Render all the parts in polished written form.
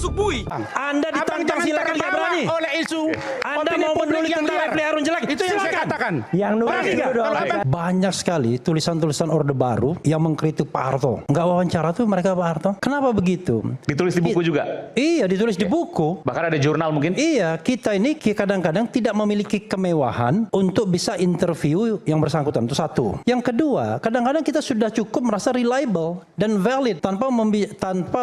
masuk bui. Anda ditantang silakan, nggak berani. Oleh isu Anda mau menulis tentang Refli Harun jelek, itu yang saya katakan. Yang nulis dulu dong. Banyak sekali tulisan-tulisan Orde Baru yang mengkritik Pak Harto. Nggak wawancara tuh mereka Pak Harto. Kenapa begitu? Ditulis di buku juga? Iya, ditulis di buku. Bahkan ada jurnal mungkin? Iya, kita ini kadang-kadang tidak memiliki kemewahan untuk bisa interview yang bersangkutan. Itu satu. Yang kedua, kadang-kadang kita sudah cukup merasa reliable dan valid tanpa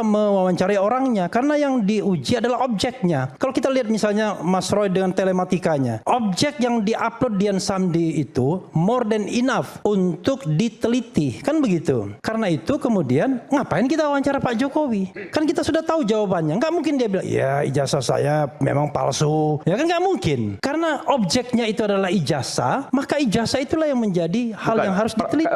mewawancarai orangnya. Karena yang diuji adalah objeknya. Kalau kita lihat misalnya Mas Roy dengan telematikanya, objek yang diupload Dian Samdi itu more than enough untuk diteliti. Kan begitu. Karena itu kemudian ngapain kita wawancara Pak Jokowi? Kan kita sudah tahu jawabannya. Nggak mungkin dia bilang, ya ijazah saya memang palsu. Ya kan nggak mungkin. Karena objeknya itu adalah ijazah, maka ijazah itulah yang menjadi hal yang harus diteliti.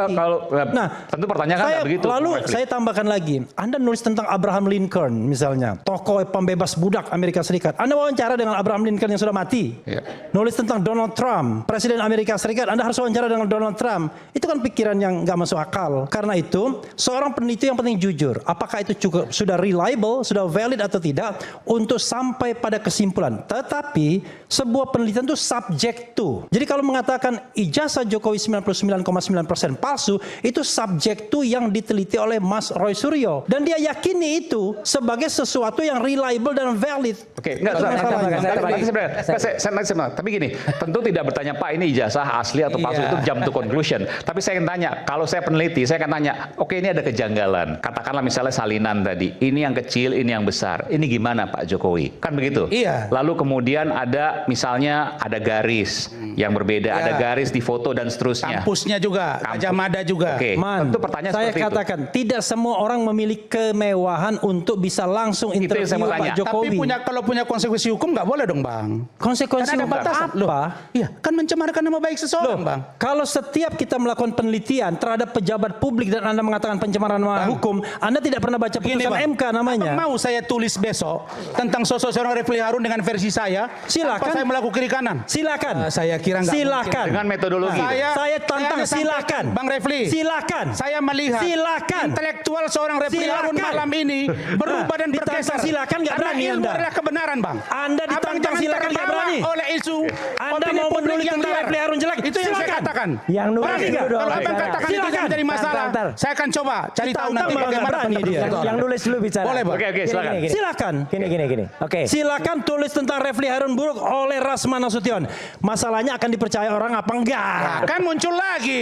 Nah, tentu pertanyaan kan nggak begitu. Lalu saya tambahkan lagi, Anda nulis tentang Abraham Lincoln misalnya, tokoh pembebas budak Amerika Serikat. Anda wawancara dengan Abraham Lincoln yang sudah mati. Ya. Nulis tentang Donald Trump, Presiden Amerika Serikat, Anda harus wawancara dengan Donald Trump. Itu kan pikiran yang nggak masuk akal. Karena itu, seorang peneliti yang penting jujur. Apakah itu cukup sudah reliable, sudah valid atau tidak untuk sampai pada kesimpulan. Tetapi sebuah penelitian itu subject to. Jadi kalau mengatakan ijazah Jokowi 99,9% palsu, itu subject to yang diteliti oleh Mas Roy Suryo. Dan dia yakini itu sebagai sesuatu yang reliable dan valid. Oke, enggak, tapi gini, tentu tidak bertanya Pak ini ijazah asli atau palsu, itu jump to conclusion. Tapi saya akan tanya, kalau saya peneliti, saya akan tanya, oke ini ada kejanggalan. Katakanlah misalnya salinan tadi, ini yang kecil, ini yang besar. Ini gimana Pak Jokowi? Kan begitu? Iya. Lalu kemudian ada misalnya ada garis yang berbeda, ada garis di foto dan seterusnya. Kampusnya juga, Gajah Mada juga. Oke, tentu pertanyaan saya seperti katakan, tidak semua orang memiliki kemewahan untuk bisa langsung interview Pak Jokowi. Tapi kalau punya konsekuensi hukum nggak boleh dong Bang. Konsekuensi hukum apa? Iya, kan mencemarkan nama baik seseorang Bang. Kalau setiap kita melakukan penelitian terhadap pejabat publik dan Anda mengatakan pencemaran nama hukum, Anda tidak pernah baca putusan MK namanya. Apa mau saya tulis besok tentang sosok seorang Refli Harun dengan versi saya? Silakan. Apa saya melakukan kiri kanan? Silakan. Saya kira nggak silakan. Dengan metodologi. Saya tantang, silakan. Bang Refli. Silakan. Saya melihat intelektual seorang Refli Harun malam ini berubah dan bergeser. Silakan, nggak berani ilmu Anda. adalah kebenaran Bang. Anda ditantang silakan, nggak berani. Oleh isu Anda mau menulis tentang Refli Harun jelek, itu yang saya katakan. Yang nulis dulu dong. Kalau Abang katakan itu menjadi masalah, saya akan coba cari tahu nanti bagaimana dia. Yang nulis dulu bicara. Boleh Bang. Oke, silakan. Silakan. Gini. Oke. Silakan tulis tentang Refli Harun buruk oleh Rasman Nasution. Masalahnya akan dipercaya orang apa enggak? Kan muncul lagi.